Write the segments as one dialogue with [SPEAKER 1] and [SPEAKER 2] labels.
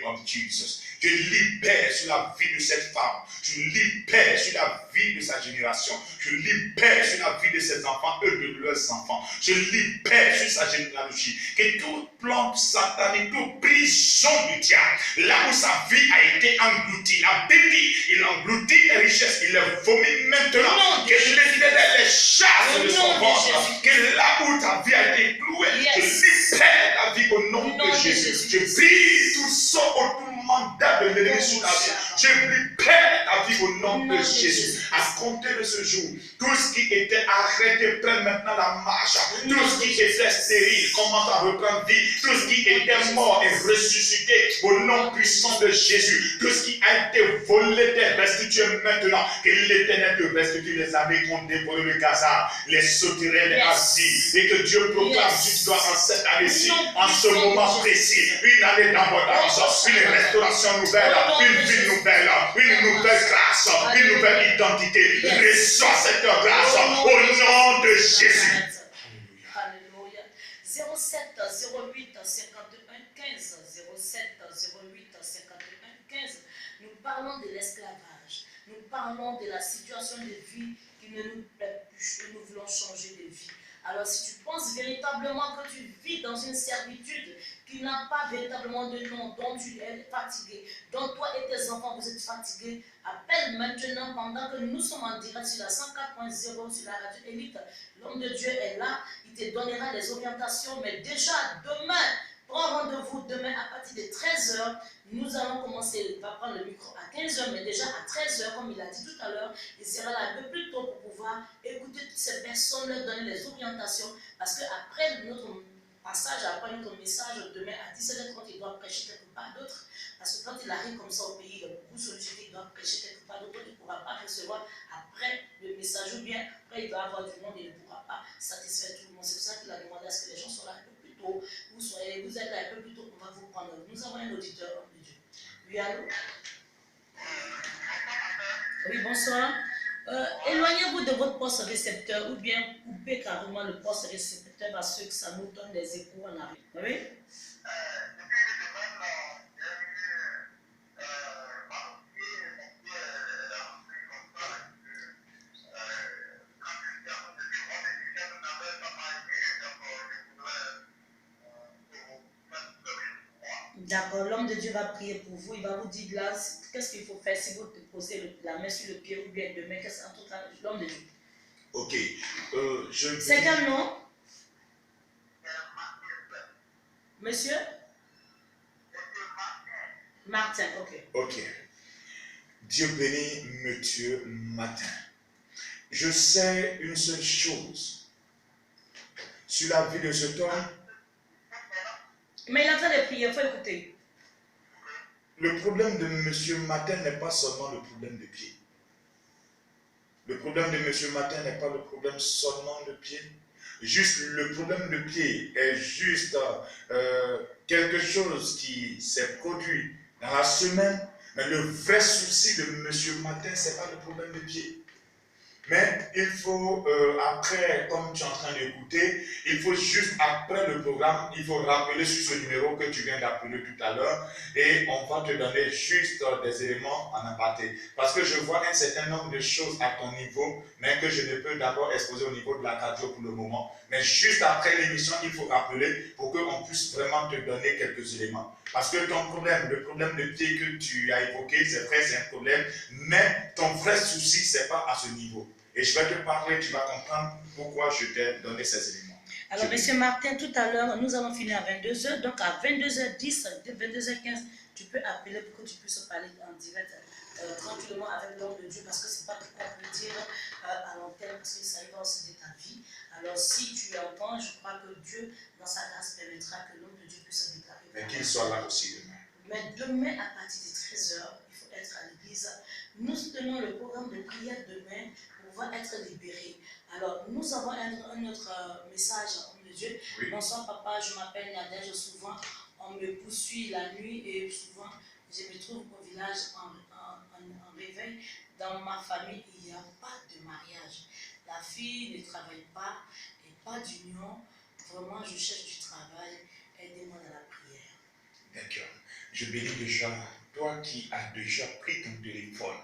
[SPEAKER 1] of Jesus. Je libère sur la vie de cette femme. Je libère sur la vie de sa génération. Je libère sur la vie de ses enfants et de leurs enfants. Je libère sur sa généalogie. Que toute plante satanique, toute prison du diable, là où sa vie a été engloutie, la Bible dit, il engloutit les richesses, il les vomit maintenant. Que l'Éternel les chasse de son ventre. Que là où ta vie a été clouée, je libère ta vie au nom de Jésus. Je brise tout sort au tout mandat de l'ennemi sur ta vie. Je libère ta vie au nom de Jésus. À compter de ce jour, tout ce qui était arrêté prenne maintenant la marche. Tout ce qui était stérile commence à reprendre vie. Tout ce qui était mort est ressuscité au nom puissant de Jésus. Tout ce qui a été volé t'est restitué maintenant. Que l'Éternel te restitue les années qu'on dévoré le Gaza, les sauterelles, les Asies. Et que Dieu proclame, tu dois en cette année-ci, en ce moment précis, une année d'abondance, une restauration nouvelle, une vie nouvelle, une nouvelle grâce, une nouvelle identité. Reçois cette grâce au nom de Jésus.
[SPEAKER 2] Alléluia. 07 08 51 15 07 08 51 15. Nous parlons de l'esclavage. Nous parlons de la situation de vie qui ne nous plaît plus et nous voulons changer de vie. Alors si tu penses véritablement que tu vis dans une servitude qui n'a pas véritablement de nom, dont tu es fatigué, dont toi et tes enfants vous êtes fatigués, appelle maintenant pendant que nous sommes en direct sur la 104.0 sur la radio Élite. L'homme de Dieu est là, il te donnera des orientations, mais déjà demain, prends rendez-vous demain à partir de 13h. Nous allons commencer, il va prendre le micro à 15h, mais déjà à 13h, comme il a dit tout à l'heure, il sera là un peu plus tôt pour pouvoir écouter toutes ces personnes, leur donner les orientations, parce qu'après notre passage, après notre message, demain à 17h30, il doit prêcher quelque part d'autre, parce que quand il arrive comme ça au pays, il est beaucoup sollicité, il doit prêcher quelque part d'autre, il ne pourra pas recevoir après le message, ou bien après il va avoir du monde, il ne pourra pas satisfaire tout le monde. C'est pour ça qu'il a demandé à ce que les gens soient là un peu plus tôt, vous êtes là un peu plus tôt, on va vous prendre. Nous avons un auditeur, homme de Dieu. Oui, allô? Oui, bonsoir. Éloignez-vous de votre poste récepteur ou bien coupez carrément le poste récepteur parce que ça nous donne des échos en arrière. Oui? D'accord, l'homme de Dieu va prier pour vous, il va vous dire là, qu'est-ce qu'il faut faire si vous posez la main sur le pied ou bien demain, qu'est-ce en tout cas, l'homme de Dieu.
[SPEAKER 1] Ok,
[SPEAKER 2] c'est quel nom? Monsieur? Martin, ok.
[SPEAKER 1] Ok. Dieu bénit Monsieur Martin. Je sais une seule chose sur la vie de cet homme.
[SPEAKER 2] Mais il est en train de prier, il faut écouter.
[SPEAKER 1] Le problème de Monsieur Martin n'est pas seulement le problème de pied. Le problème de Monsieur Martin n'est pas le problème seulement de pied. Juste le problème de pied est juste quelque chose qui s'est produit dans la semaine. Mais le vrai souci de Monsieur Martin, ce n'est pas le problème de pied. Mais il faut, après, comme tu es en train d'écouter, il faut juste après le programme, il faut rappeler sur ce numéro que tu viens d'appeler tout à l'heure et on va te donner juste des éléments en aparté. Parce que je vois un certain nombre de choses à ton niveau, mais que je ne peux d'abord exposer au niveau de la radio pour le moment. Mais juste après l'émission, il faut rappeler pour qu'on puisse vraiment te donner quelques éléments. Parce que ton problème, le problème de pied que tu as évoqué, c'est vrai, c'est un problème, mais ton vrai souci, ce n'est pas à ce niveau. Et je vais te parler, tu vas comprendre pourquoi je t'ai donné ces éléments.
[SPEAKER 2] Alors, M. Martin, tout à l'heure, nous allons finir à 22h. Donc, à 22h10, 22h15, tu peux appeler pour que tu puisses parler en direct tranquillement avec l'homme de Dieu, parce que ce n'est pas tout qu'on peut dire à l'antenne, parce que ça y va aussi de ta vie. Alors, si tu entends, je crois que Dieu, dans sa grâce, permettra que l'homme de Dieu puisse déclarer.
[SPEAKER 1] Mais qu'il soit là aussi demain.
[SPEAKER 2] Mais demain, à partir de 13h, il faut être à l'église. Nous tenons le programme de prière demain pour pouvoir être libérés. Alors, nous avons un autre message, homme de Dieu.
[SPEAKER 1] Oui.
[SPEAKER 2] Bonsoir, papa, je m'appelle Nadège. Souvent, on me poursuit la nuit et souvent, je me trouve au village en réveil. Dans ma famille, il n'y a pas de mariage. La fille ne travaille pas et pas d'union. Vraiment, je cherche du travail. Aidez-moi dans la prière.
[SPEAKER 1] D'accord. Je bénis déjà toi qui as déjà pris ton téléphone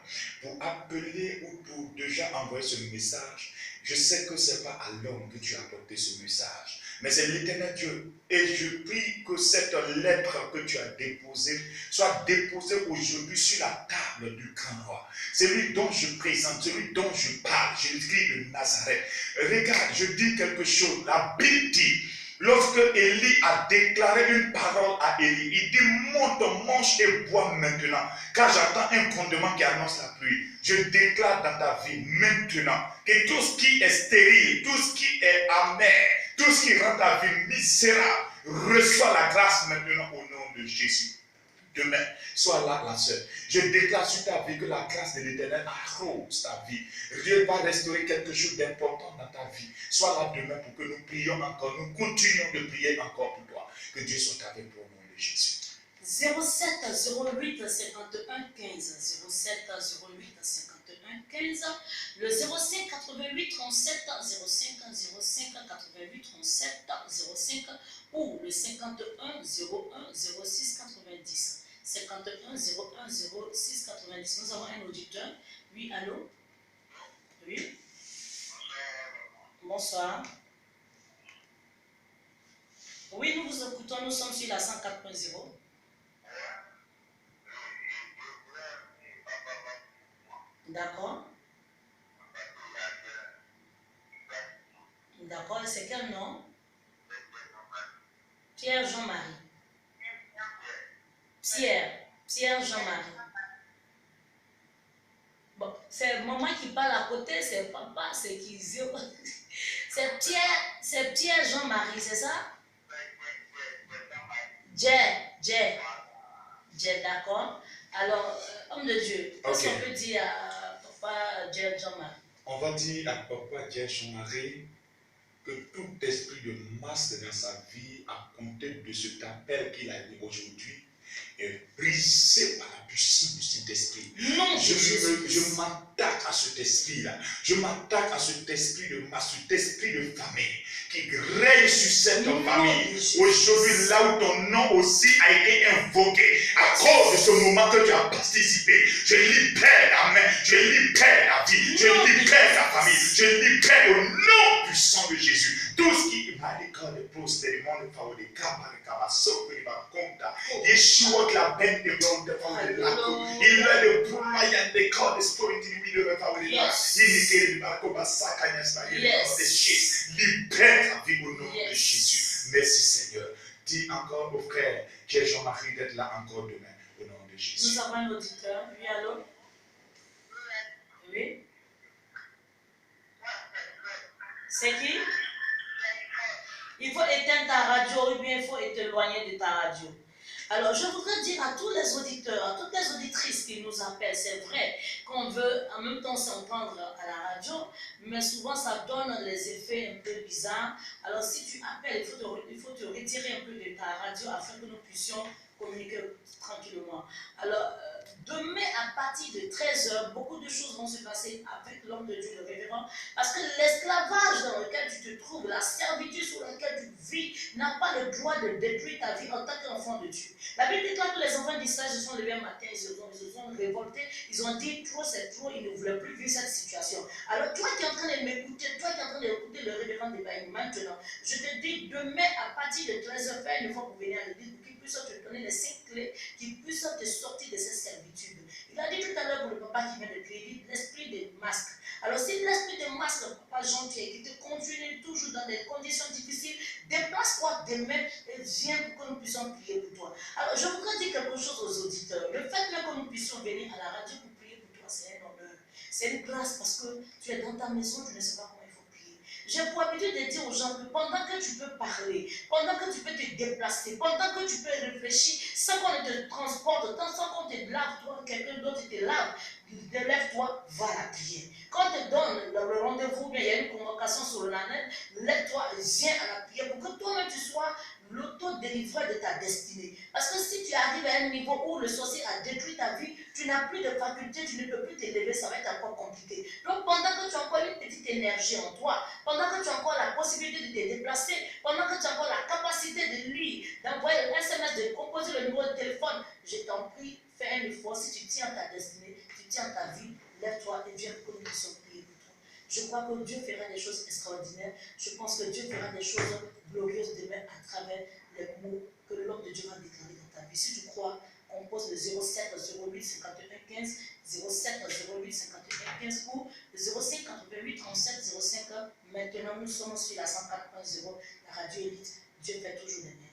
[SPEAKER 1] pour appeler ou pour déjà envoyer ce message. Je sais que ce n'est pas à l'homme que tu as apporté ce message, mais c'est l'Éternel Dieu. Et je prie que cette lettre que tu as déposée soit déposée aujourd'hui sur la table du grand roi. Celui dont je présente, celui dont je parle, Jésus-Christ de Nazareth. Regarde, je dis quelque chose. La Bible dit, lorsque Élie a déclaré une parole à Élie, il dit, monte, mange et bois maintenant, car j'attends un grondement qui annonce la pluie. Je déclare dans ta vie maintenant que tout ce qui est stérile, tout ce qui est amer, tout ce qui rend ta vie misérable, reçoit la grâce maintenant au nom de Jésus. Demain, sois là, la sœur. Je déclare sur ta vie que la grâce de l'Éternel arrose ta vie. Dieu va restaurer quelque chose d'important dans ta vie. Sois là demain pour que nous prions encore. Nous continuons de prier encore pour toi. Que Dieu soit avec toi au nom de Jésus.
[SPEAKER 2] 07 08 51 15 07 08 51 15 le 05 88 37 05 05 88 37 05 ou le 51 01 06 90 51 01 06 90. Nous avons un auditeur. Oui, allô? Oui. Bonsoir. Oui, nous vous écoutons. Nous sommes sur la 104.0. D'accord. D'accord. C'est quel nom? Pierre Jean-Marie. Pierre Jean-Marie. Bon, c'est maman qui parle à côté, c'est papa, c'est qui? C'est Pierre Jean-Marie, c'est ça? Jay, d'accord. Alors, homme de Dieu, qu'est-ce qu'on peut dire à papa Jay Jean-Marie?
[SPEAKER 1] On va dire à papa Jay Jean-Marie que tout esprit de masque dans sa vie, à compter de cet appel qu'il a eu aujourd'hui, est brisé par la puissance du Saint-Esprit. Je m'attaque à cet esprit-là. Je m'attaque à cet esprit de masse, cet esprit de famille qui règne sur cette famille. Aujourd'hui, là où ton nom aussi a été invoqué, à cause de ce moment que tu as participé, je libère ta main, je libère ta vie, je libère ta famille, je libère au nom puissant de Jésus. Tout ce qui m'a dit quand les postes, les mondes, les faveurs, les camarades, les camarades, les bacontas, Yeshua, la bête de blonde, les faveurs, les lacos, il a le poumon, il y a des corps, des spirituels, il a le faveur, les lacos, il est le barco, bassaka, il y a des chiffres, libère ta vie au nom de Jésus. Merci Seigneur. Dis encore au frère, j'ai Jean-Marie d'être là encore demain, au nom de Jésus.
[SPEAKER 2] Nous avons un auditeur. Oui, allô? Oui. C'est qui? Il faut éteindre ta radio ou bien il faut t'éloigner de ta radio. Alors, je voudrais dire à tous les auditeurs, à toutes les auditrices qui nous appellent, c'est vrai qu'on veut en même temps s'entendre à la radio, mais souvent ça donne les effets un peu bizarres. Alors, si tu appelles, il faut te retirer un peu de ta radio afin que nous puissions communiquer tranquillement. Alors, demain à partir de 13h, beaucoup de choses vont se passer avec l'homme de Dieu, le révérend, parce que l'esclavage dans lequel tu te trouves, la servitude sur laquelle tu vis, n'a pas le droit de détruire ta vie en tant qu'enfant de Dieu. La Bible déclare que les enfants d'Israël se sont levés un matin, ils se sont révoltés, ils ont dit trop c'est trop, ils ne voulaient plus vivre cette situation. Alors toi qui es en train de m'écouter, toi qui es en train d'écouter le révérend débat maintenant, je te dis demain à partir de 13h, fais une fois pour venir à l'église, pour qu'il puisse te donner les 5 clés qui puissent te sortir de cette servitude. Il a dit tout à l'heure pour le papa qui vient de prier, l'esprit des masques. Alors si l'esprit des masques, le papa gentil, qui te conduit toujours dans des conditions difficiles, déplace-toi demain et viens pour que nous puissions prier pour toi. Alors je voudrais dire quelque chose aux auditeurs. Le fait même que nous puissions venir à la radio pour prier pour toi, c'est un honneur. C'est une grâce parce que tu es dans ta maison, tu ne sais pas comment il faut prier. J'ai pour habitude de dire aux gens que pendant que tu peux parler, pendant que tu peux te déplacer, pendant que tu peux réfléchir, sans qu'on te transporte, sans qu'on te lave, toi, quelqu'un d'autre te lave, lève-toi, va à la prière. Quand on te donne le rendez-vous, il y a une convocation sur le net, lève-toi, viens à la prière pour que toi-même tu sois l'auto-délivreur de ta destinée. Parce que si tu arrives à un niveau où le sorcier a détruit ta vie, tu n'as plus de faculté, tu ne peux plus t'élever, ça va être encore compliqué. Donc pendant que tu as encore une petite énergie en toi, pendant que tu as encore la possibilité de te déplacer, pendant que tu as encore la capacité de lire, d'envoyer un SMS, de composer le numéro de téléphone, je t'en prie, fais un effort. Si tu tiens ta destinée, tu tiens ta vie, lève-toi et viens pour que nous puissions prier pour toi. Je crois que Dieu fera des choses extraordinaires. Je pense que Dieu fera des choses glorieuses demain à travers les mots que l'homme de Dieu va déclarer dans ta vie. Si tu crois, compose le 07 08 51 15, 07 08 51 15 ou le 05 88 37 05. Maintenant, nous sommes sur la 104.0, la radio élite. Dieu fait toujours des merveilles.